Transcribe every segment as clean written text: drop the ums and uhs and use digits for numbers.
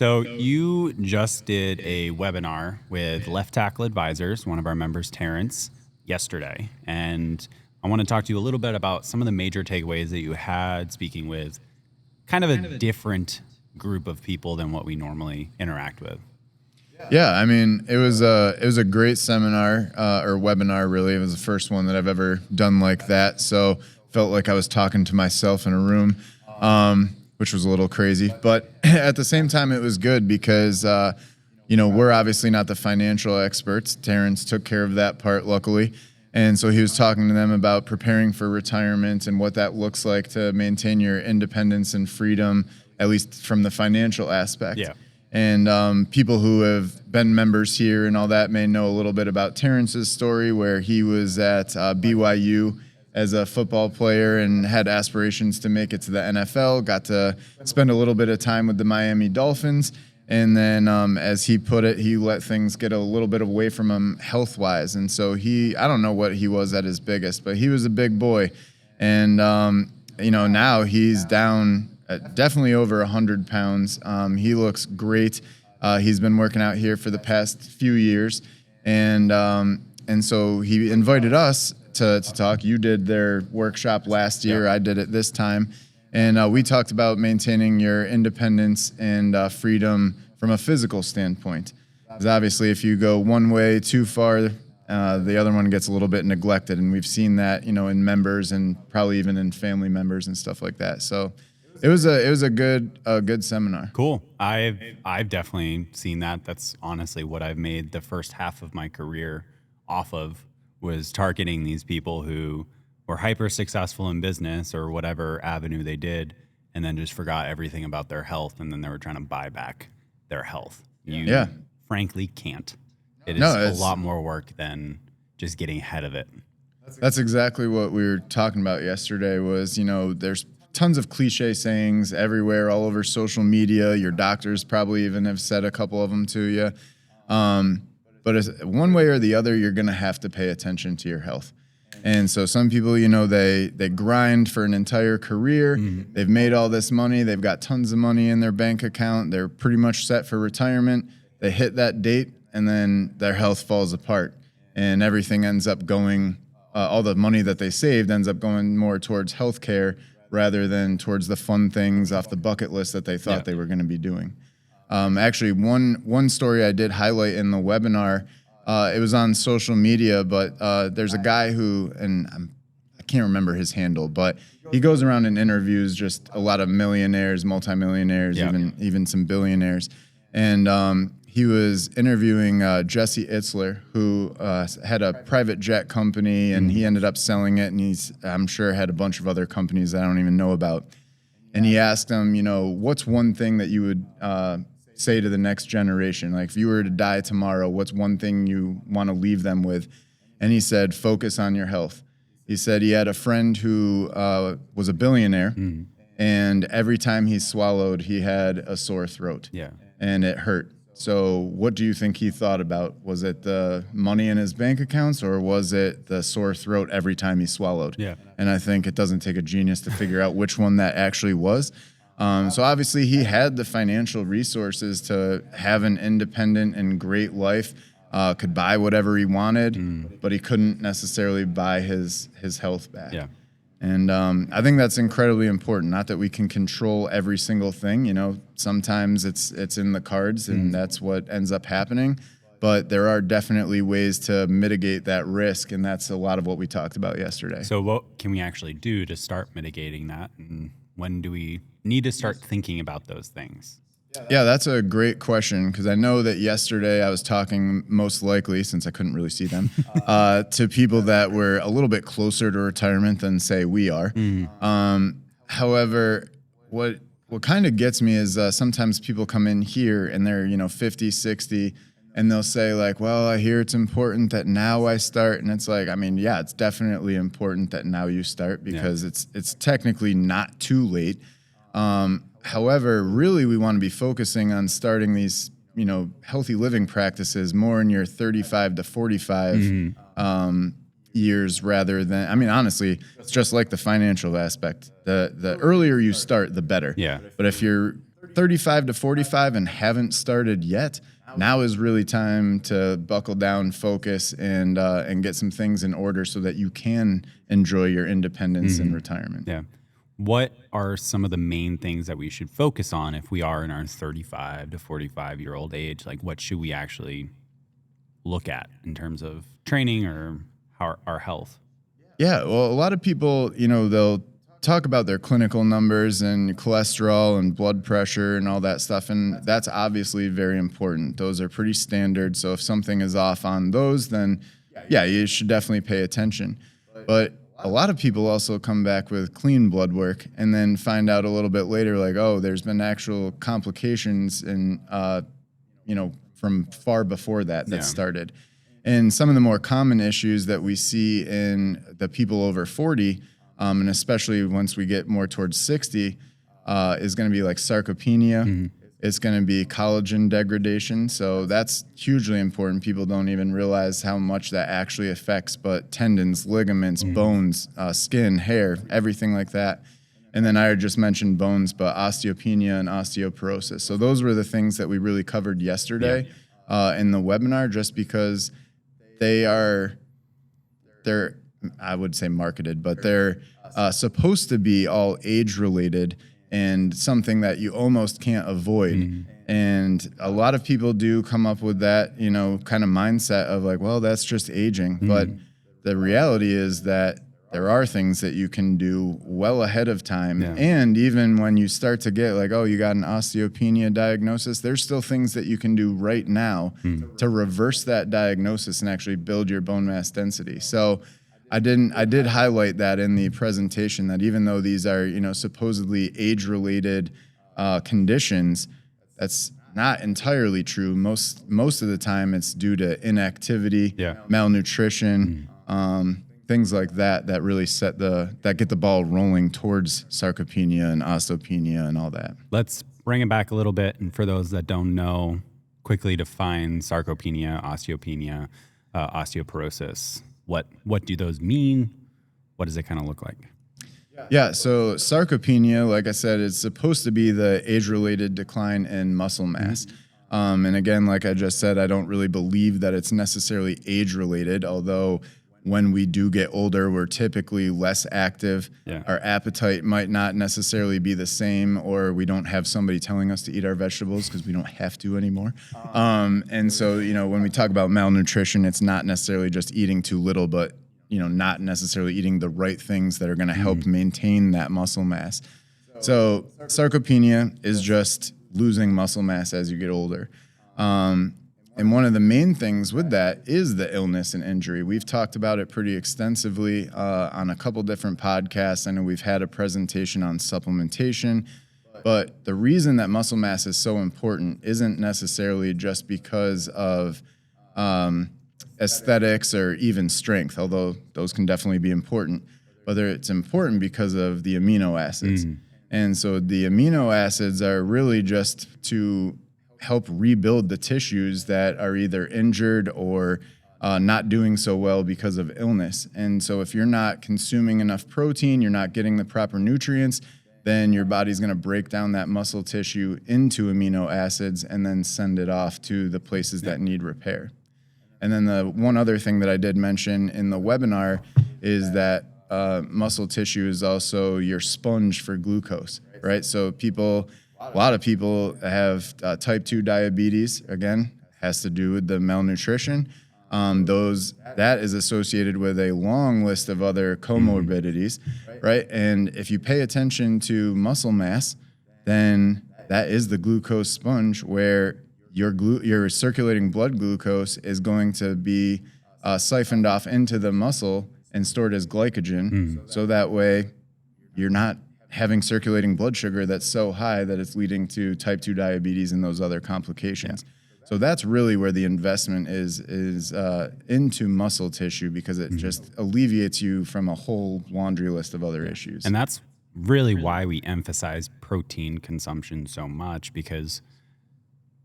So you just did a webinar with Left Tackle Advisors, one of our members, Terrence, yesterday. And I want to talk to you a little bit about some of the major takeaways that you had speaking with kind of a different group of people than what we normally interact with. Yeah, I mean, it was a great seminar or webinar. Really, it was the first one that I've ever done like that. So felt like I was talking to myself in a room, which was a little crazy. But at the same time, it was good because we're obviously not the financial experts. Terrence took care of that part, luckily. And so he was talking to them about preparing for retirement and what that looks like to maintain your independence and freedom, at least from the financial aspect. Yeah. And people who have been members here and all that may know a little bit about Terrence's story, where he was at BYU as a football player and had aspirations to make it to the NFL, got to spend a little bit of time with the Miami Dolphins. And then, as he put it, he let things get a little bit away from him health-wise. And so I don't know what he was at his biggest, but he was a big boy. And, now he's down definitely over 100 pounds. He looks great. He's been working out here for the past few years. And so he invited us to talk. You did their workshop last year. Yeah. I did it this time. And we talked about maintaining your independence and freedom from a physical standpoint. Because obviously, if you go one way too far, the other one gets a little bit neglected. And we've seen that, in members and probably even in family members and stuff like that. So it was a good seminar. Cool. I've definitely seen that. That's honestly what I've made the first half of my career off of, was targeting these people who were hyper successful in business or whatever avenue they did, and then just forgot everything about their health, and then they were trying to buy back their health. You frankly can't. It is a lot more work than just getting ahead of it. That's exactly what we were talking about yesterday was, there's tons of cliche sayings everywhere, all over social media. Your doctors probably even have said a couple of them to you. But one way or the other, you're going to have to pay attention to your health. And so some people, they grind for an entire career. Mm-hmm. They've made all this money. They've got tons of money in their bank account. They're pretty much set for retirement. They hit that date, and then their health falls apart. And everything ends up going, all the money that they saved ends up going more towards healthcare rather than towards the fun things off the bucket list that they thought they were going to be doing. Actually, one story I did highlight in the webinar, it was on social media, but there's a guy who, and I can't remember his handle, but he goes around and interviews just a lot of millionaires, multimillionaires, even some billionaires. And he was interviewing Jesse Itzler, who had a private jet company, and he ended up selling it, and I'm sure had a bunch of other companies that I don't even know about. And he asked him, what's one thing that you would say to the next generation? Like, if you were to die tomorrow, what's one thing you want to leave them with? And he said, focus on your health. He said he had a friend who was a billionaire, and every time he swallowed, he had a sore throat. Yeah. And it hurt. So what do you think he thought about? Was it the money in his bank accounts, or was it the sore throat every time he swallowed? Yeah. And I think it doesn't take a genius to figure out which one that actually was. So obviously he had the financial resources to have an independent and great life, could buy whatever he wanted, but he couldn't necessarily buy his health back. Yeah. And I think that's incredibly important. Not that we can control every single thing. Sometimes it's in the cards, and that's what ends up happening. But there are definitely ways to mitigate that risk, and that's a lot of what we talked about yesterday. So what can we actually do to start mitigating that? And when do we need to start thinking about those things? Yeah, that's a great question, because I know that yesterday I was talking, most likely, since I couldn't really see them, to people that were a little bit closer to retirement than, say, we are. However, what kind of gets me is sometimes people come in here and they're 50, 60, and they'll say, like, well, I hear it's important that now I start. And it's like, I mean, yeah, it's definitely important that now you start, because it's technically not too late. However, really, we want to be focusing on starting these, healthy living practices more in your 35 to 45 years, rather than, I mean, honestly, it's just like the financial aspect. The earlier you start, the better. Yeah. But if you're 35 to 45 and haven't started yet, now is really time to buckle down, focus, and get some things in order so that you can enjoy your independence in retirement. Yeah. What are some of the main things that we should focus on if we are in our 35 to 45-year-old age? Like, what should we actually look at in terms of training or our health? Yeah, well, a lot of people, they'll talk about their clinical numbers and cholesterol and blood pressure and all that stuff, and that's obviously very important. Those are pretty standard. So if something is off on those, then yeah, you should definitely pay attention. But a lot of people also come back with clean blood work and then find out a little bit later, like, oh, there's been actual complications and from far before that Yeah. started. And some of the more common issues that we see in the people over 40, and especially once we get more towards 60, is going to be like sarcopenia. It's going to be collagen degradation. So that's hugely important. People don't even realize how much that actually affects, but tendons, ligaments, bones, skin, hair, everything like that. And then I just mentioned bones, but osteopenia and osteoporosis. So those were the things that we really covered yesterday in the webinar, just because they're I would say marketed, but they're supposed to be all age related and something that you almost can't avoid. And a lot of people do come up with that, kind of mindset of like, well, that's just aging. But the reality is that there are things that you can do well ahead of time. Yeah. And even when you start to get like, oh, you got an osteopenia diagnosis, there's still things that you can do right now to reverse that diagnosis and actually build your bone mass density. So I did highlight that in the presentation, that even though these are, supposedly age-related conditions, that's not entirely true. Most of the time it's due to inactivity, malnutrition, things like that really that get the ball rolling towards sarcopenia and osteopenia and all that. Let's bring it back a little bit. And for those that don't know, quickly define sarcopenia, osteopenia, osteoporosis. What do those mean? What does it kind of look like? Yeah, so sarcopenia, like I said, is supposed to be the age-related decline in muscle mass. And again, like I just said, I don't really believe that it's necessarily age-related, although when we do get older, we're typically less active. Yeah. Our appetite might not necessarily be the same, or we don't have somebody telling us to eat our vegetables because we don't have to anymore. And so, when we talk about malnutrition, it's not necessarily just eating too little, but, not necessarily eating the right things that are going to help maintain that muscle mass. So sarcopenia is just losing muscle mass as you get older. And one of the main things with that is the illness and injury. We've talked about it pretty extensively on a couple different podcasts. I know we've had a presentation on supplementation, but the reason that muscle mass is so important isn't necessarily just because of aesthetics or even strength, although those can definitely be important, but it's important because of the amino acids. And so the amino acids are really just to help rebuild the tissues that are either injured or not doing so well because of illness. And so if you're not consuming enough protein, you're not getting the proper nutrients, then your body's going to break down that muscle tissue into amino acids and then send it off to the places that need repair. And then the one other thing that I did mention in the webinar is that muscle tissue is also your sponge for glucose, right? So a lot of people have type 2 diabetes, again, has to do with the malnutrition. That is associated with a long list of other comorbidities, right? And if you pay attention to muscle mass, then that is the glucose sponge where your circulating blood glucose is going to be siphoned off into the muscle and stored as glycogen. So that way you're not having circulating blood sugar that's so high that it's leading to type 2 diabetes and those other complications. So that's really where the investment is into muscle tissue, because it just alleviates you from a whole laundry list of other issues. And that's really why we emphasize protein consumption so much, because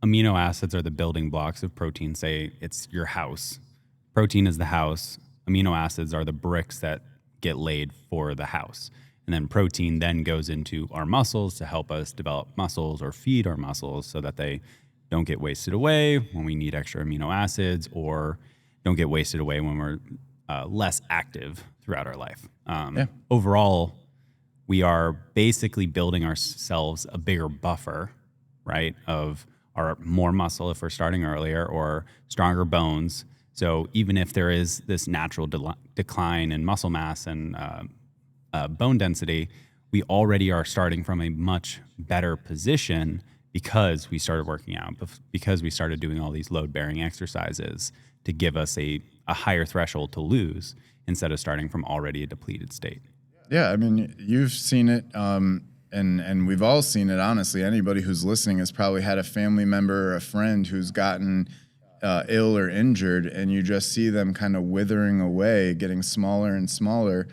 amino acids are the building blocks of protein. Say it's your house. Protein is the house. Amino acids are the bricks that get laid for the house. And then protein then goes into our muscles to help us develop muscles or feed our muscles so that they don't get wasted away when we need extra amino acids, or don't get wasted away when we're less active throughout our life. Yeah. Overall, we are basically building ourselves a bigger buffer, right, of our more muscle if we're starting earlier, or stronger bones. So even if there is this natural decline in muscle mass and bone density, we already are starting from a much better position because we started working out, because we started doing all these load-bearing exercises to give us a higher threshold to lose instead of starting from already a depleted state. Yeah, I mean, you've seen it, and we've all seen it, honestly. Anybody who's listening has probably had a family member or a friend who's gotten ill or injured, and you just see them kind of withering away, getting smaller and smaller.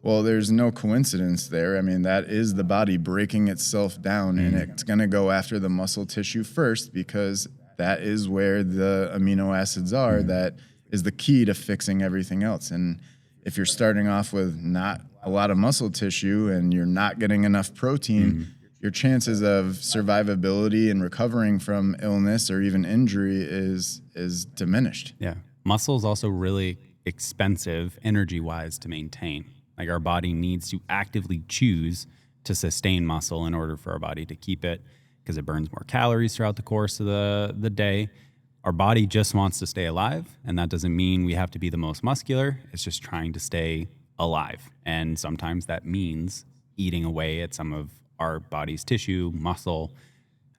Well, there's no coincidence there. I mean, that is the body breaking itself down, and it's going to go after the muscle tissue first because that is where the amino acids are. That is the key to fixing everything else. And if you're starting off with not a lot of muscle tissue and you're not getting enough protein, your chances of survivability and recovering from illness or even injury is diminished. Yeah. Muscle is also really expensive energy-wise to maintain. Like, our body needs to actively choose to sustain muscle in order for our body to keep it, because it burns more calories throughout the course of the day. Our body just wants to stay alive, and that doesn't mean we have to be the most muscular. It's just trying to stay alive. And sometimes that means eating away at some of our body's tissue, muscle,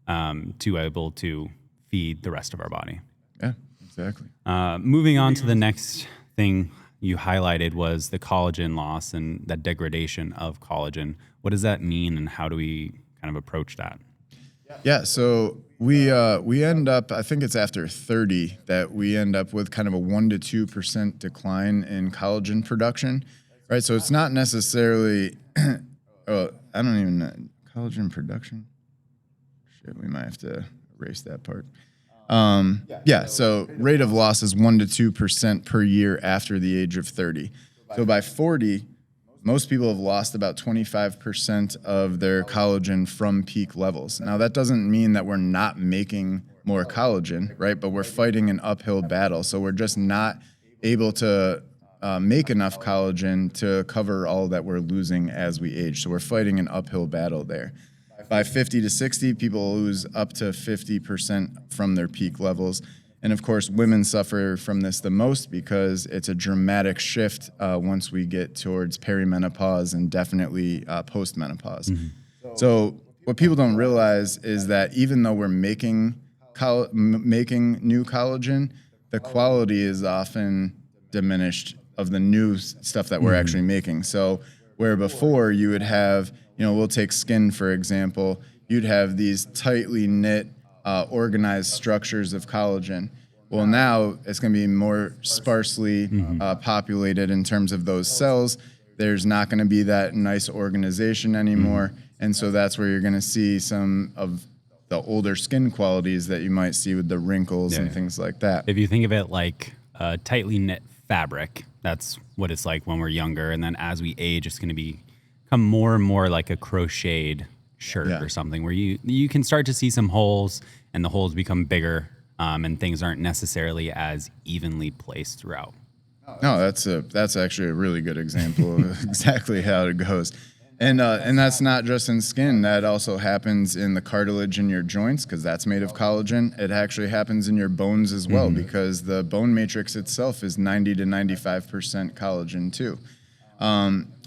to be able to feed the rest of our body. Yeah, exactly. Moving on to the next thing you highlighted was the collagen loss and that degradation of collagen. What does that mean, and how do we kind of approach that? Yeah, so we end up, I think it's after 30 that we end up with kind of a 1 to 2% decline in collagen production, right? So it's not necessarily, I don't even know, collagen production? Shit, we might have to erase that part. So rate of loss is 1 to 2% per year after the age of 30. So by 40, most people have lost about 25% of their collagen from peak levels. Now, that doesn't mean that we're not making more collagen, right? But we're fighting an uphill battle. So we're just not able to make enough collagen to cover all that we're losing as we age. So we're fighting an uphill battle there. By 50 to 60, people lose up to 50% from their peak levels. And of course, women suffer from this the most because it's a dramatic shift once we get towards perimenopause and definitely postmenopause. So what people don't realize is that even though we're making new collagen, the quality is often diminished of the new stuff that we're actually making. So where before you would have, we'll take skin, for example, you'd have these tightly knit, organized structures of collagen. Well, now it's going to be more sparsely populated in terms of those cells. There's not going to be that nice organization anymore. And so that's where you're going to see some of the older skin qualities that you might see with the wrinkles and things like that. If you think of it like a tightly knit fabric, that's what it's like when we're younger. And then as we age, it's going to become more and more like a crocheted shirt or something, where you can start to see some holes, and the holes become bigger, and things aren't necessarily as evenly placed throughout. No, that's actually a really good example of exactly how it goes. And that's not just in skin. That also happens in the cartilage in your joints, because that's made of collagen. It actually happens in your bones as well, because the bone matrix itself is 90 to 95% collagen too.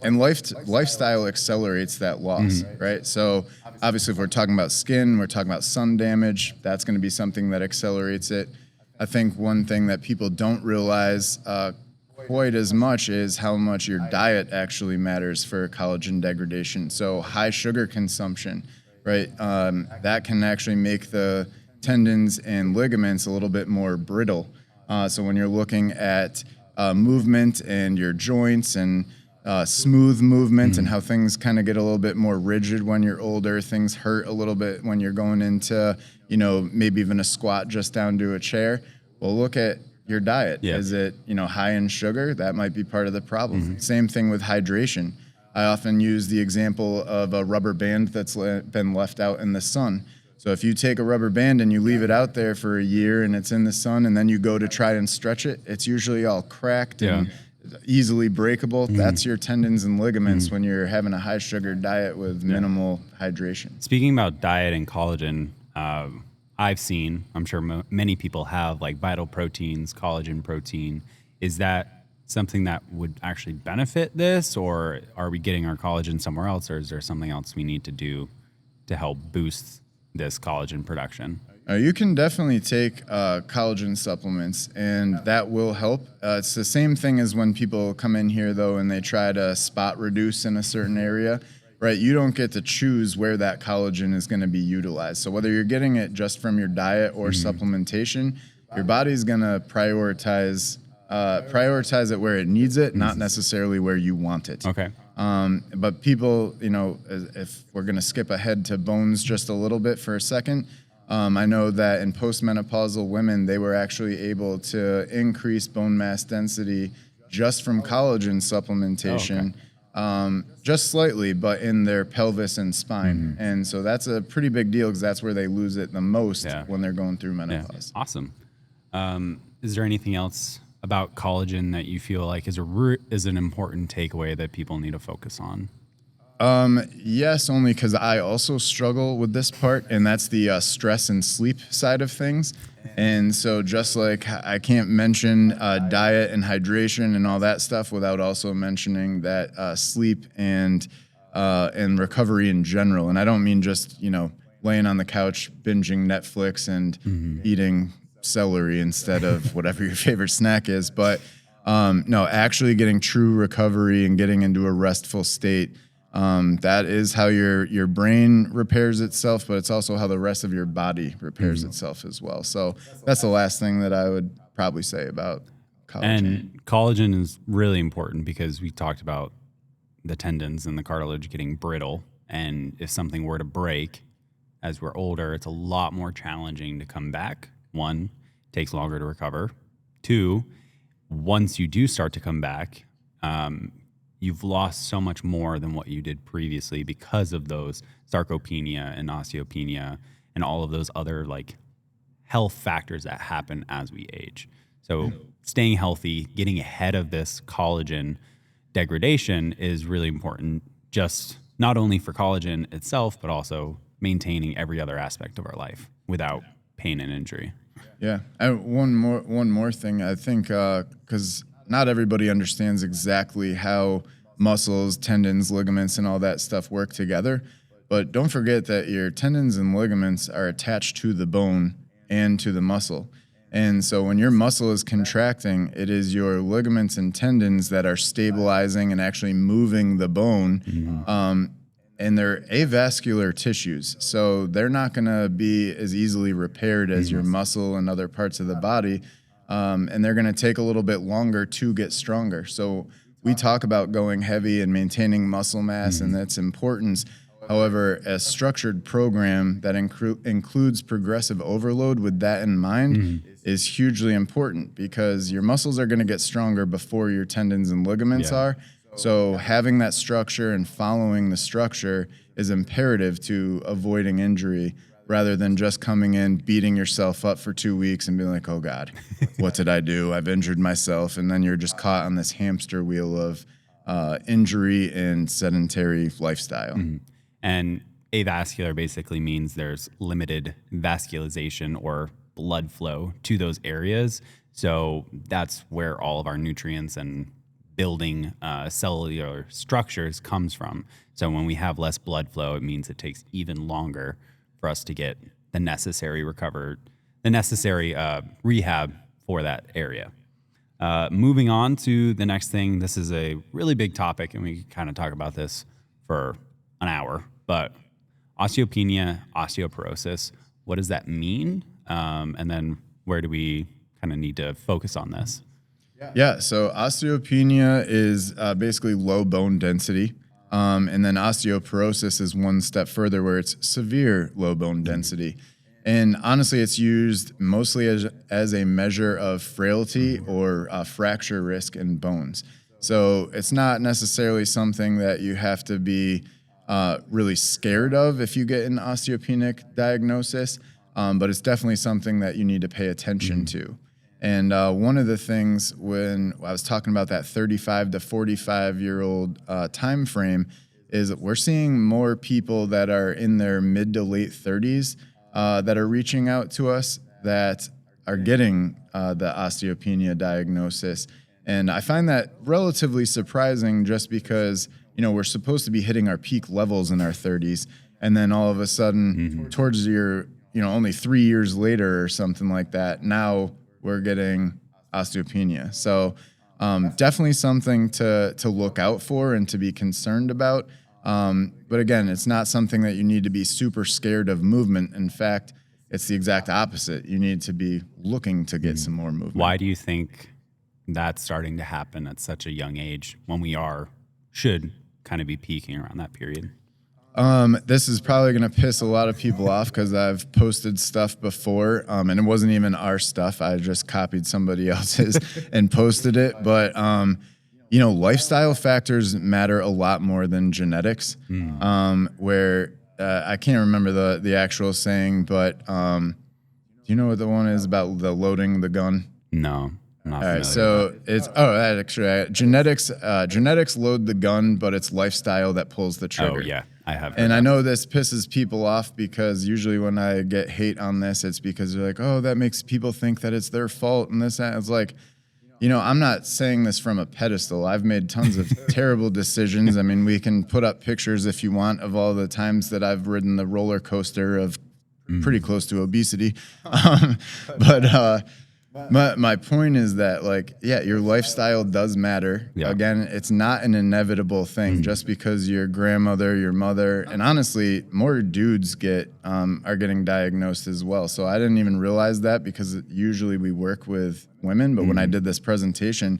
And lifestyle accelerates that loss, right? So obviously, if we're talking about skin, we're talking about sun damage. That's going to be something that accelerates it. I think one thing that people don't realize quite as much is how much your diet actually matters for collagen degradation. So high sugar consumption, right? That can actually make the tendons and ligaments a little bit more brittle. So when you're looking at movement and your joints and smooth movement and how things kind of get a little bit more rigid when you're older, things hurt a little bit when you're going into, maybe even a squat just down to a chair. Well, look at your diet. Is it, high in sugar? That might be part of the problem. Same thing with hydration. I often use the example of a rubber band that's been left out in the sun. So if you take a rubber band and you leave it out there for a year and it's in the sun and then you go to try and stretch it, it's usually all cracked Yeah. and easily breakable. Mhm. That's your tendons and ligaments Mhm. when you're having a high sugar diet with Yeah. minimal hydration. Speaking about diet and collagen, I've seen, I'm sure many people have, like vital proteins, collagen protein. Is that something that would actually benefit this, or are we getting our collagen somewhere else, or is there something else we need to do to help boost this collagen production? You can definitely take collagen supplements, and that will help. It's the same thing as when people come in here, though, and they try to spot reduce in a certain area, right? You don't get to choose where that collagen is going to be utilized. So whether you're getting it just from your diet or Mhm. supplementation, your body's going to prioritize it where it needs it, not Mhm. necessarily where you want it. Okay. But people, if we're going to skip ahead to bones just a little bit for a second, I know that in postmenopausal women, they were actually able to increase bone mass density just from collagen Oh, okay. supplementation, just slightly, but in their pelvis and spine. Mhm. And so that's a pretty big deal because that's where they lose it the most Yeah. when they're going through Yeah. menopause. Awesome. Is there anything else about collagen that you feel like is an important takeaway that people need to focus on? Yes, only because I also struggle with this part, and that's the stress and sleep side of things. And so, just like I can't mention diet and hydration and all that stuff without also mentioning that sleep and recovery in general. And I don't mean just laying on the couch binging Netflix and Mhm. eating celery instead of whatever your favorite snack is, but no, actually getting true recovery and getting into a restful state. That is how your brain repairs itself, but it's also how the rest of your body repairs Mhm. itself as well. So that's the last thing that I would probably say about collagen. And collagen is really important because we talked about the tendons and the cartilage getting brittle. And if something were to break as we're older, it's a lot more challenging to come back. One, takes longer to recover. Two, once you do start to come back, um, you've lost so much more than what you did previously because of those sarcopenia and osteopenia and all of those other like health factors that happen as we age. So staying healthy, getting ahead of this collagen degradation is really important, just not only for collagen itself, but also maintaining every other aspect of our life without pain and injury. Yeah, and one more thing. I think because not everybody understands exactly how muscles, tendons, ligaments, and all that stuff work together. But don't forget that your tendons and ligaments are attached to the bone and to the muscle. And so when your muscle is contracting, it is your ligaments and tendons that are stabilizing and actually moving the bone. Mhm. And they're avascular tissues, so they're not going to be as easily repaired as your Mhm. muscle and other parts of the body, and they're going to take a little bit longer to get stronger. So we talk about going heavy and maintaining muscle mass and Mhm. its importance. However, a structured program that includes progressive overload with that in mind Mhm. is hugely important because your muscles are going to get stronger before your tendons and ligaments Yeah. are. So having that structure and following the structure is imperative to avoiding injury rather than just coming in, beating yourself up for 2 weeks and being like, oh God, what did I do? I've injured myself. And then you're just caught on this hamster wheel of injury and sedentary lifestyle. Mhm. And avascular basically means there's limited vascularization or blood flow to those areas. So that's where all of our nutrients and building cellular structures comes from. So when we have less blood flow, it means it takes even longer for us to get the necessary rehab for that area. Moving on to the next thing, this is a really big topic, and we can kind of talk about this for an hour. But osteopenia, osteoporosis, what does that mean? And then where do we kind of need to focus on this? Yeah, so osteopenia is basically low bone density. And then osteoporosis is one step further where it's severe low bone Mhm. density. And honestly, it's used mostly as a measure of frailty Mhm. or fracture risk in bones. So it's not necessarily something that you have to be really scared of if you get an osteopenic diagnosis, but it's definitely something that you need to pay attention Mhm. to. And one of the things when I was talking about that 35 to 45-year-old time frame is that we're seeing more people that are in their mid to late 30s that are reaching out to us that are getting the osteopenia diagnosis. And I find that relatively surprising just because, we're supposed to be hitting our peak levels in our 30s. And then all of a sudden, Mhm. towards your, only 3 years later or something like that, now we're getting osteopenia. So definitely something to look out for and to be concerned about. But again, it's not something that you need to be super scared of movement. In fact, it's the exact opposite. You need to be looking to get Mhm. some more movement. Why do you think that's starting to happen at such a young age when we should kind of be peaking around that period? This is probably going to piss a lot of people off because I've posted stuff before, and it wasn't even our stuff. I just copied somebody else's and posted it. But lifestyle factors matter a lot more than genetics. Mm. Where I can't remember the actual saying, but do you know what the one is about the loading the gun? No, I'm not All right, familiar with that. so genetics load the gun, but it's lifestyle that pulls the Oh, trigger. yeah. I have heard And I that. know this pisses people off because usually when I get hate on this, it's because they're like, "Oh, that makes people think that it's their fault," and this, that. It's like, I'm not saying this from a pedestal. I've made tons of terrible decisions. I mean, we can put up pictures if you want of all the times that I've ridden the roller coaster of pretty Mhm. close to obesity. But my point is that, like, yeah, your lifestyle does matter. Yeah. Again, it's not an inevitable thing. Mhm. Just because your grandmother, your mother, and honestly, more dudes are getting diagnosed as well. So I didn't even realize that because usually we work with women. But when I Mhm. did this presentation,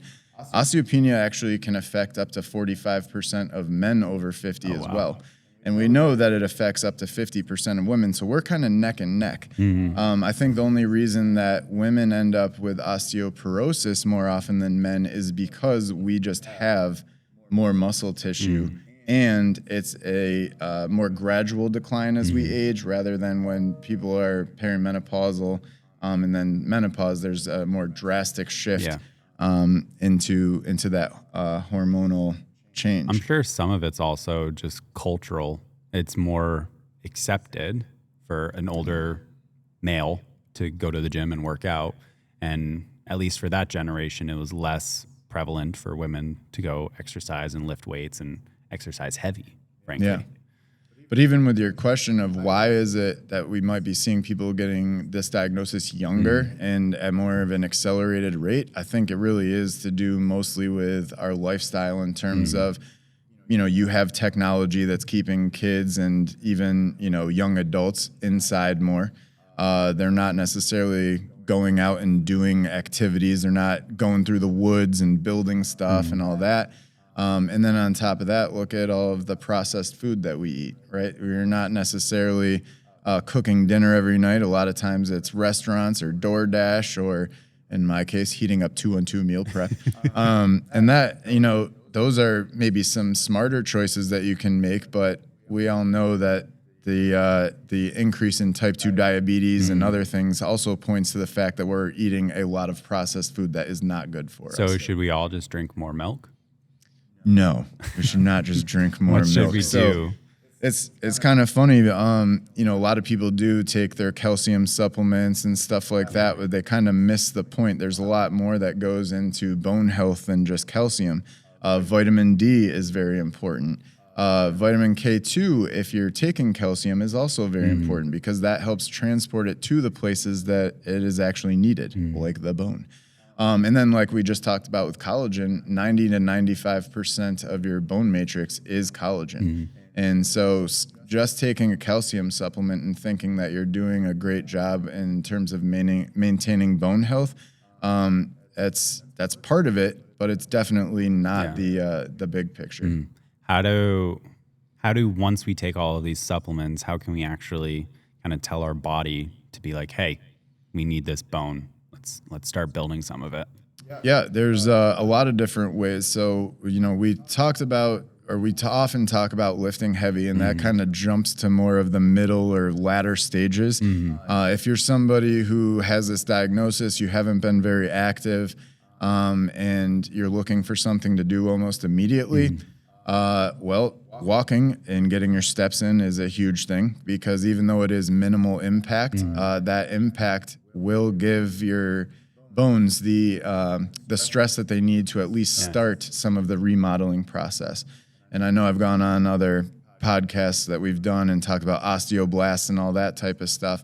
osteopenia actually can affect up to 45% of men over 50 Oh, as wow. well. And we know that it affects up to 50% of women. So we're kind of neck and neck. Mhm. I think the only reason that women end up with osteoporosis more often than men is because we just have more muscle tissue. Mhm. And it's a more gradual decline as we Mhm. age rather than when people are perimenopausal. And then menopause, there's a more drastic shift Yeah. into that hormonal I'm change. sure some of it's also just cultural. It's more accepted for an older male to go to the gym and work out. And at least for that generation, it was less prevalent for women to go exercise and lift weights and exercise heavy, Yeah. frankly. But even with your question of why is it that we might be seeing people getting this diagnosis younger Mm. and at more of an accelerated rate, I think it really is to do mostly with our lifestyle in terms Mm. of, you have technology that's keeping kids and even, young adults inside more. They're not necessarily going out and doing activities. They're not going through the woods and building stuff and Mm. all that. And then on top of that, look at all of the processed food that we eat, right? We're not necessarily cooking dinner every night. A lot of times it's restaurants or DoorDash or, in my case, heating up 2-on-2 meal prep. And that, those are maybe some smarter choices that you can make, but we all know that the increase in type 2 diabetes and Mm. other things also points to the fact that we're eating a lot of processed food that is not good for So, us. should we all just drink more milk? No, we should not just drink more What should milk. we So do? it's kind of funny. A lot of people do take their calcium supplements and stuff like that, but they kind of miss the point. There's a lot more that goes into bone health than just calcium. Vitamin D is very important. Vitamin K2, if you're taking calcium, is also very Mhm. important because that helps transport it to the places that it is actually needed, Mhm. like the bone. And then, like we just talked about with collagen, 90 to 95% of your bone matrix is collagen. Mhm. And so, just taking a calcium supplement and thinking that you're doing a great job in terms of maintaining bone health, that's part of it, but it's definitely not Yeah. the big picture. Mm. How do once we take all of these supplements, how can we actually kind of tell our body to be like, hey, we need this bone. Let's start building some of it. Yeah, there's a lot of different ways. So, we talked about, or often talk about lifting heavy, and that Mhm. kind of jumps to more of the middle or latter stages. Mhm. If you're somebody who has this diagnosis, you haven't been very active, and you're looking for something to do almost immediately, Mhm. well, walking and getting your steps in is a huge thing because even though it is minimal impact, Mhm. that impact will give your bones the stress that they need to at least Yeah. start some of the remodeling process. And I know I've gone on other podcasts that we've done and talked about osteoblasts and all that type of stuff.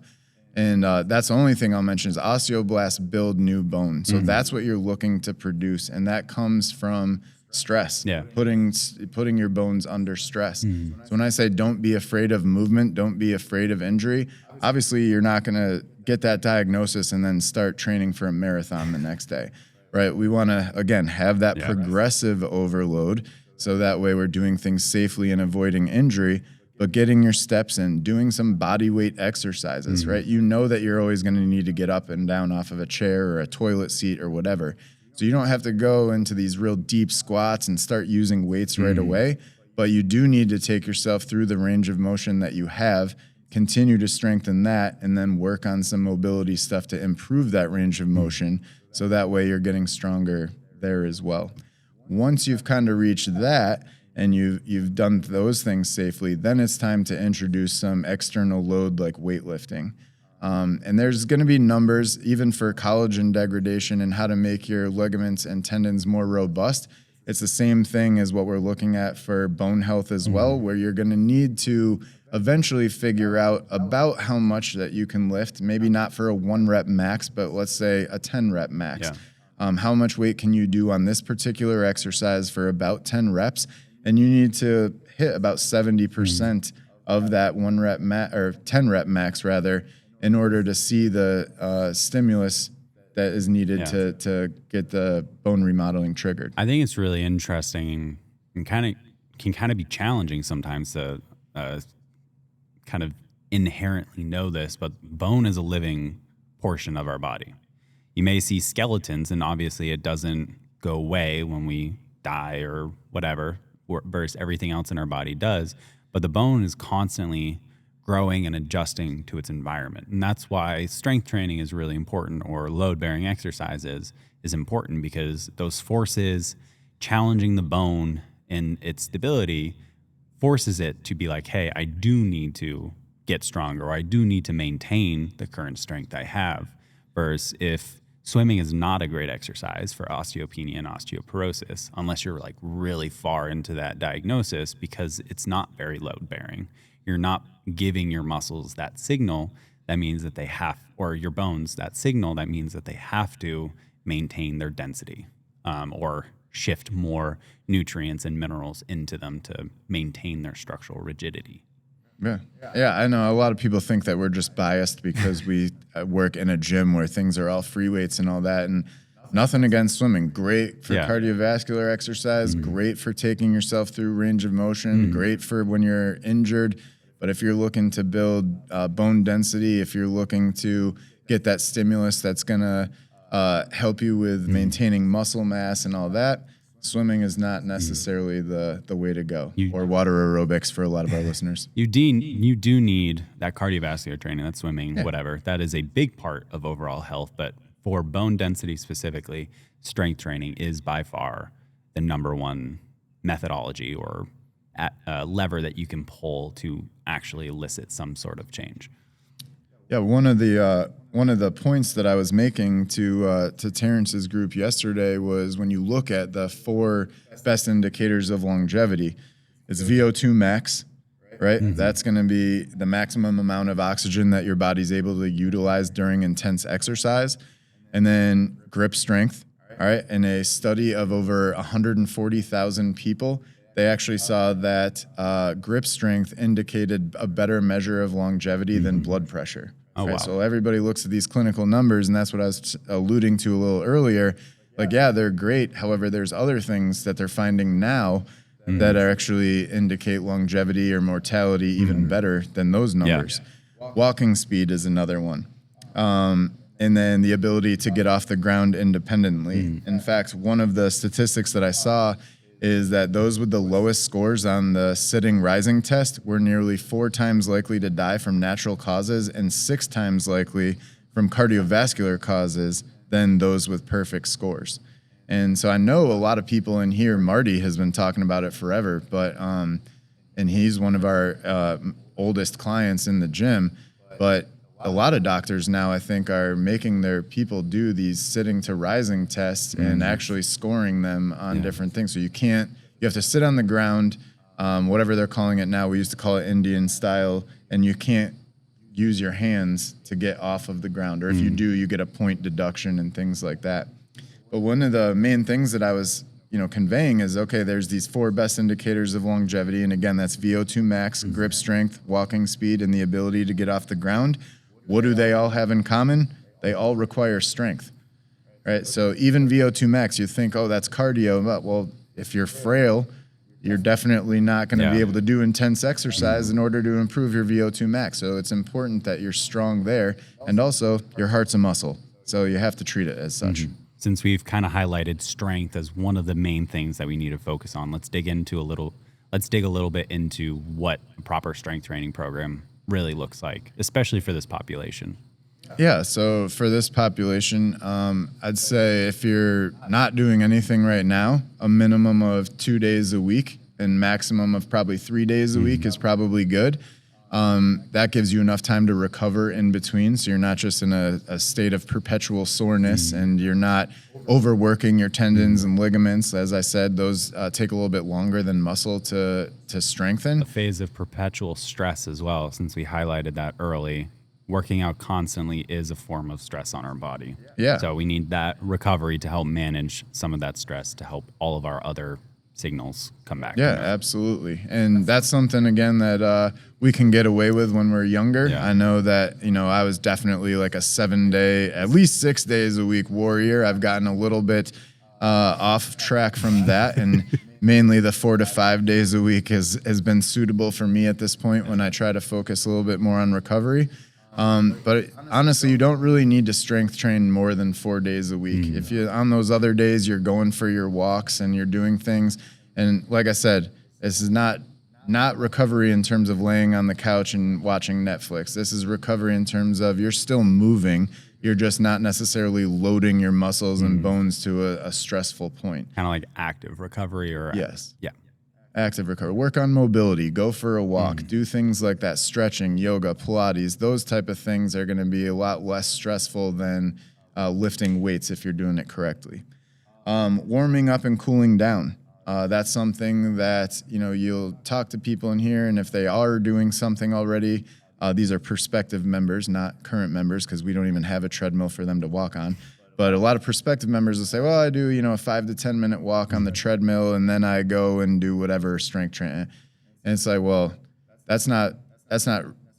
And that's the only thing I'll mention is osteoblasts build new bone. So Mhm. that's what you're looking to produce, and that comes from stress, Yeah. putting your bones under stress. Mhm. So when I say don't be afraid of movement, don't be afraid of injury, obviously you're not going to get that diagnosis and then start training for a marathon the next day, right? We want to again have that Yeah. progressive overload so that way we're doing things safely and avoiding injury, but getting your steps in, doing some body weight exercises, Mhm. right? You know that you're always going to need to get up and down off of a chair or a toilet seat or whatever. So you don't have to go into these real deep squats and start using weights right Mhm. away, but you do need to take yourself through the range of motion that you have, continue to strengthen that, and then work on some mobility stuff to improve that range of Mhm. motion. So that way you're getting stronger there as well. Once you've kind of reached that and you've done those things safely, then it's time to introduce some external load like weightlifting. And there's going to be numbers even for collagen degradation and how to make your ligaments and tendons more robust. It's the same thing as what we're looking at for bone health as well, Mhm. where you're going to need to eventually figure out about how much that you can lift, maybe not for a 1 rep max, but let's say a 10 rep max. Yeah. How much weight can you do on this particular exercise for about 10 reps? And you need to hit about Mhm. 70% of that 10 rep max rather, in order to see the stimulus that is needed Yeah. to get the bone remodeling triggered. I think it's really interesting and kind of can kind of be challenging sometimes to uh, kind of inherently know this, but bone is a living portion of our body. You may see skeletons, and obviously it doesn't go away when we die or whatever, versus everything else in our body does. But the bone is constantly growing and adjusting to its environment. And that's why strength training is really important, or load bearing exercises is important, because those forces challenging the bone in its stability forces it to be like, hey, I do need to get stronger, or I do need to maintain the current strength I have. Versus if swimming is not a great exercise for osteopenia and osteoporosis, unless you're like really far into that diagnosis, because it's not very load bearing. You're not giving your muscles that signal that means that they have, or your bones that signal that means that they have to maintain their density, or shift more nutrients and minerals into them to maintain their structural rigidity. Yeah. Yeah, I know a lot of people think that we're just biased because we work in a gym where things are all free weights and all that. And nothing against swimming. Great for Yeah. cardiovascular exercise, Mhm. great for taking yourself through range of motion, Mhm. great for when you're injured. But if you're looking to build bone density, if you're looking to get that stimulus that's going to help you with Mhm. maintaining muscle mass and all that, swimming is not Mhm. necessarily the way to go, You or water aerobics for a lot of our listeners. you do need that cardiovascular training, that swimming, Yeah. whatever. That is a big part of overall health. But for bone density specifically, strength training is by far the number one methodology, or lever that you can pull to actually elicit some sort of change. Yeah, one of the points that I was making to Terrence's group yesterday was when you look at the four best indicators of longevity, it's VO2 max, right? Hmm. That's going to be the maximum amount of oxygen that your body's able to utilize during intense exercise, and then grip strength. All right, in a study of over 140,000 people, they actually saw that grip strength indicated a better measure of longevity than Hmm. blood pressure. Oh, Right. wow. So everybody looks at these clinical numbers, and that's what I was alluding to a little earlier. Like, yeah, they're great. However, there's other things that they're finding now that Hmm. are actually indicate longevity or mortality even Hmm. better than those Yeah. numbers. Walking speed is another one. and then the ability to get off the ground independently. In fact, one of the statistics that I saw is that those with the lowest scores on the sitting rising test were nearly 4 times likely to die from natural causes and 6 times likely from cardiovascular causes than those with perfect scores. And so I know a lot of people in here, Marty has been talking about it forever, but and he's one of our oldest clients in the gym, but a lot of doctors now, I think, are making their people do these sitting to rising tests and actually scoring them on different things. So you have to sit on the ground, whatever they're calling it now. We used to call it Indian style, and you can't use your hands to get off of the ground. Or if you do, you get a point deduction and things like that. But one of the main things that I was conveying is, okay, there's these 4 best indicators of longevity. And again, that's VO2 max, grip strength, walking speed, and the ability to get off the ground. What do they all have in common? They all require strength, right? So even VO2 max, you think, oh, that's cardio. But, well, if you're frail, you're definitely not going to be able to do intense exercise in order to improve your VO2 max. So it's important that you're strong there. And also, your heart's a muscle. So you have to treat it as such. Since we've kind of highlighted strength as one of the main things that we need to focus on, let's dig a little bit into what a proper strength training program really looks like, especially for this population. Yeah, so for this population, I'd say if you're not doing anything right now, a minimum of 2 days a week and maximum of probably 3 days a week is probably good. That gives you enough time to recover in between, so you're not just in a state of perpetual soreness and you're not overworking your tendons and ligaments. As I said, those take a little bit longer than muscle to strengthen. A phase of perpetual stress as well, since we highlighted that early. Working out constantly is a form of stress on our body. Yeah. So we need that recovery to help manage some of that stress to help all of our other signals come back. Yeah, absolutely. And that's something, again, that we can get away with when we're younger. Yeah. I know that, I was definitely like a 7-day, at least 6 days a week warrior. I've gotten a little bit off track from that. And mainly the 4 to 5 days a week has been suitable for me at this point when I try to focus a little bit more on recovery. But honestly, you don't really need to strength train more than 4 days a week. If you on those other days, you're going for your walks and you're doing things. And like I said, this is not recovery in terms of laying on the couch and watching Netflix. This is recovery in terms of you're still moving. You're just not necessarily loading your muscles and bones to a stressful point. Kind of like active recovery or... Yes. Yeah. Active recovery. Work on mobility. Go for a walk. Do things like that. Stretching, yoga, Pilates. Those type of things are going to be a lot less stressful than lifting weights if you're doing it correctly. Warming up and cooling down. That's something that you'll talk to people in here, and if they are doing something already, these are prospective members, not current members, because we don't even have a treadmill for them to walk on. But a lot of prospective members will say, well, I do, a 5 to 10 minute walk on the treadmill, and then I go and do whatever strength training. And it's like, well, that's not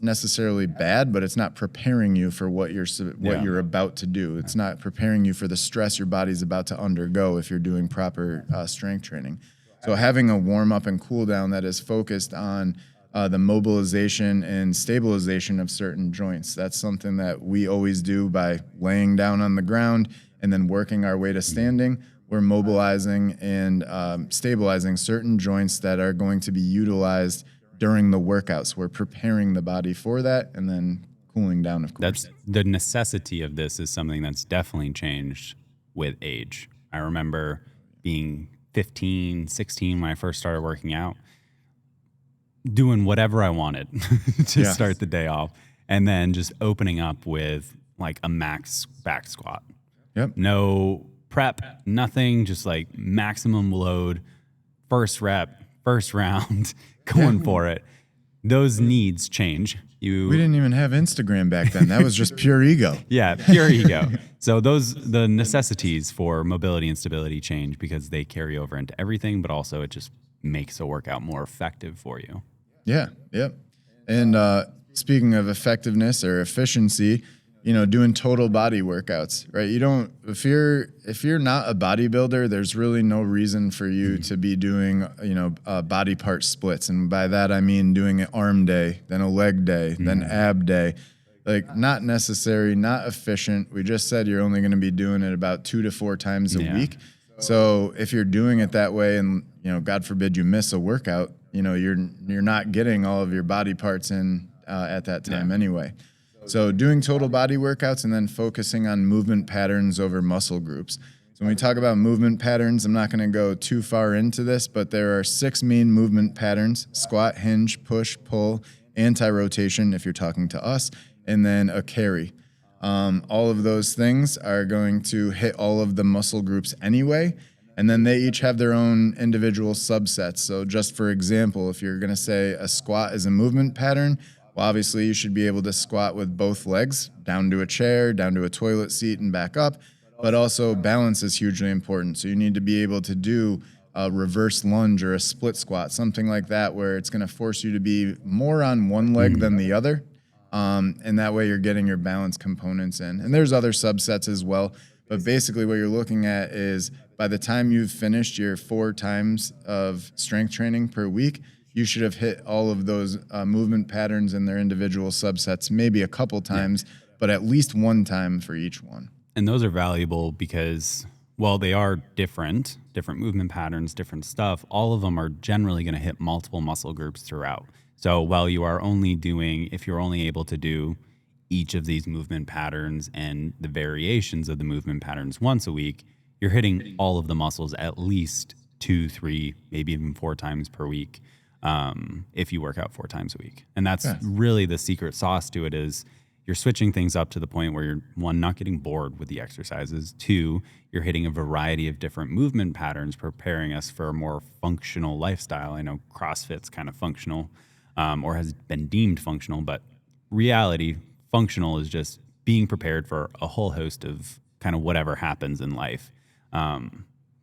necessarily bad, but it's not preparing you for what you're about to do. It's not preparing you for the stress your body's about to undergo if you're doing proper strength training. So having a warm up and cool down that is focused on the mobilization and stabilization of certain joints. That's something that we always do by laying down on the ground and then working our way to standing. We're mobilizing and stabilizing certain joints that are going to be utilized during the workouts. We're preparing the body for that and then cooling down, of course. That's the necessity of this is something that's definitely changed with age. I remember being 15, 16 when I first started working out, doing whatever I wanted to start the day off, and then just opening up with like a max back squat. Yep. No prep, nothing, just like maximum load, first rep, first round, going for it. Those needs change. We didn't even have Instagram back then. That was just pure ego. Yeah, pure ego. So the necessities for mobility and stability change because they carry over into everything, but also it just makes a workout more effective for you. Yeah, yep. And speaking of effectiveness or efficiency, doing total body workouts, right? If you're not a bodybuilder, there's really no reason for you to be doing, body part splits. And by that, I mean doing an arm day, then a leg day, then ab day. Like, not necessary, not efficient. We just said you're only going to be doing it about 2 to 4 times a Yeah. week. So if you're doing it that way, and God forbid you miss a workout, you're not getting all of your body parts in at that time Yeah. anyway. So doing total body workouts and then focusing on movement patterns over muscle groups. So when we talk about movement patterns, I'm not going to go too far into this, but there are 6 main movement patterns: squat, hinge, push, pull, anti-rotation if you're talking to us, and then a carry. All of those things are going to hit all of the muscle groups anyway, and then they each have their own individual subsets. So just for example, if you're going to say a squat is a movement pattern, well, obviously you should be able to squat with both legs down to a chair, down to a toilet seat, and back up. But also balance is hugely important. So you need to be able to do a reverse lunge or a split squat, something like that, where it's going to force you to be more on one leg than the other. And that way you're getting your balance components in. And there's other subsets as well. But basically what you're looking at is by the time you've finished your 4 times of strength training per week, you should have hit all of those movement patterns in their individual subsets, maybe a couple times, but at least one time for each one. And those are valuable because, well, they are different movement patterns, different stuff. All of them are generally going to hit multiple muscle groups throughout. So while you are only doing, if you're only able to do each of these movement patterns and the variations of the movement patterns once a week, you're hitting all of the muscles at least 2, 3, maybe even 4 times per week, if you work out 4 times a week. And that's really the secret sauce to it, is you're switching things up to the point where you're, 1, not getting bored with the exercises. 2, you're hitting a variety of different movement patterns, preparing us for a more functional lifestyle. I know CrossFit's kind of functional, or has been deemed functional, but reality, functional is just being prepared for a whole host of kind of whatever happens in life.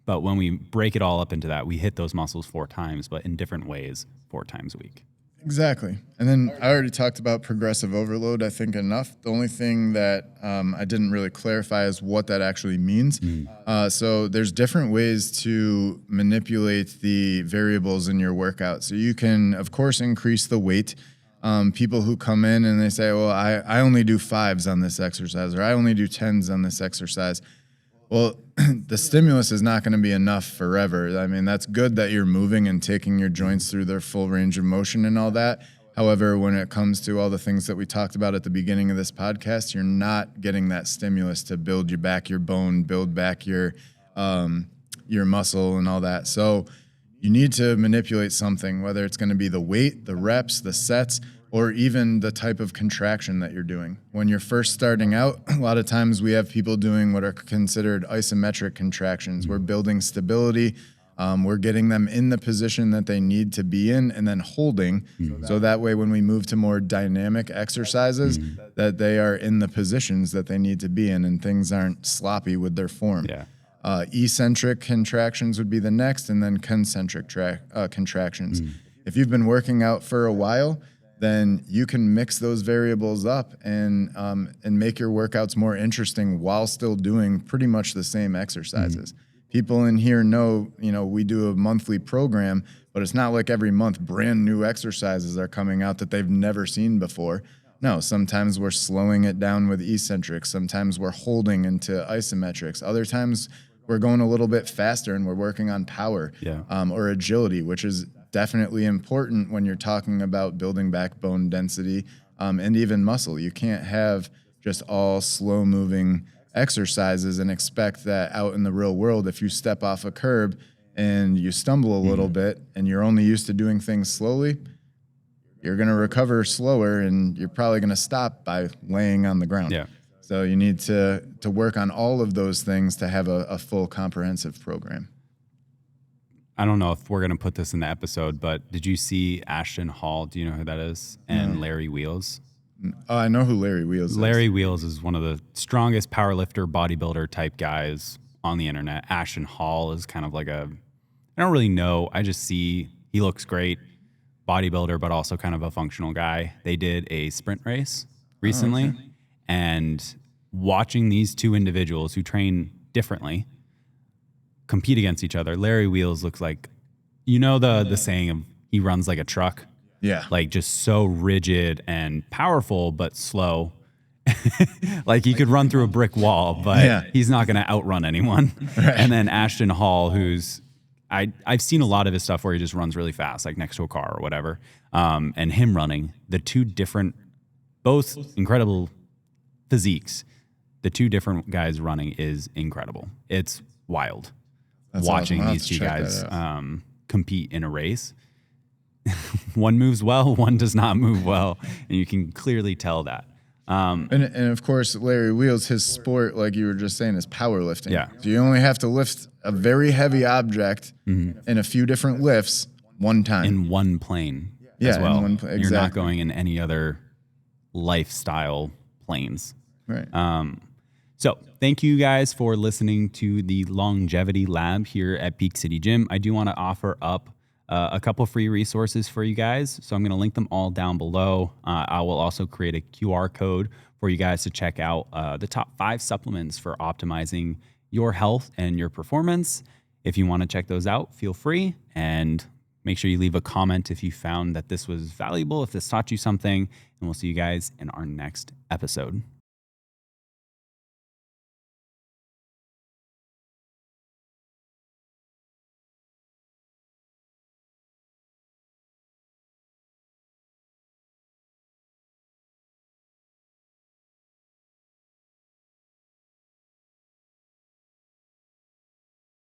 But when we break it all up into that, we hit those muscles 4 times, but in different ways, 4 times a week. Exactly. And then I already talked about progressive overload, I think, enough. The only thing that I didn't really clarify is what that actually means. So there's different ways to manipulate the variables in your workout. So you can, of course, increase the weight. People who come in and they say, well, I only do 5s on this exercise, or I only do 10s on this exercise. Well, the stimulus is not going to be enough forever. I mean, that's good that you're moving and taking your joints through their full range of motion and all that. However, when it comes to all the things that we talked about at the beginning of this podcast, you're not getting that stimulus to build you back your bone, build back your muscle and all that. So you need to manipulate something, whether it's going to be the weight, the reps, the sets, or even the type of contraction that you're doing. When you're first starting out, a lot of times we have people doing what are considered isometric contractions. We're building stability. We're getting them in the position that they need to be in and then holding. So that way when we move to more dynamic exercises, that they are in the positions that they need to be in and things aren't sloppy with their form. Yeah. Eccentric contractions would be the next, and then concentric contractions. If you've been working out for a while, then you can mix those variables up and make your workouts more interesting while still doing pretty much the same exercises. People in here know, we do a monthly program, but it's not like every month brand new exercises are coming out that they've never seen before. No, sometimes we're slowing it down with eccentrics. Sometimes we're holding into isometrics. Other times we're going a little bit faster and we're working on power or agility, which is definitely important when you're talking about building back bone density and even muscle. You can't have just all slow moving exercises and expect that out in the real world, if you step off a curb and you stumble a little bit and you're only used to doing things slowly, you're going to recover slower and you're probably going to stop by laying on the ground. Yeah. So you need to work on all of those things to have a full comprehensive program. I don't know if we're going to put this in the episode, but did you see Ashton Hall? Do you know who that is? And Larry Wheels? Oh, I know who Larry Wheels is. Larry Wheels is one of the strongest powerlifter, bodybuilder type guys on the internet. Ashton Hall is kind of like I don't really know. I just see he looks great, bodybuilder, but also kind of a functional guy. They did a sprint race recently, and watching these two individuals who train differently compete against each other. Larry Wheels looks like, the saying of he runs like a truck. Yeah. Like just so rigid and powerful, but slow. Like he could run through a brick wall, but Yeah. he's not going to outrun anyone. Right. And then Ashton Hall, who's I've seen a lot of his stuff where he just runs really fast, like next to a car or whatever. And him running, the two different, both incredible physiques. The two different guys running is incredible. It's wild. That's watching awesome. I'll have these to two check guys that out. compete in a race. One moves well, one does not move well, and you can clearly tell that. And of course, Larry Wheels, his sport, like you were just saying, is powerlifting. Yeah. So you only have to lift a very heavy object in a few different lifts one time. In one plane Yeah, as well. in one You're not exactly. going in any other lifestyle planes. Right. So thank you guys for listening to the Longevity Lab here at Peak City Gym. I do want to offer up a couple free resources for you guys. So I'm going to link them all down below. I will also create a QR code for you guys to check out the top 5 supplements for optimizing your health and your performance. If you want to check those out, feel free, and make sure you leave a comment if you found that this was valuable, if this taught you something, and we'll see you guys in our next episode.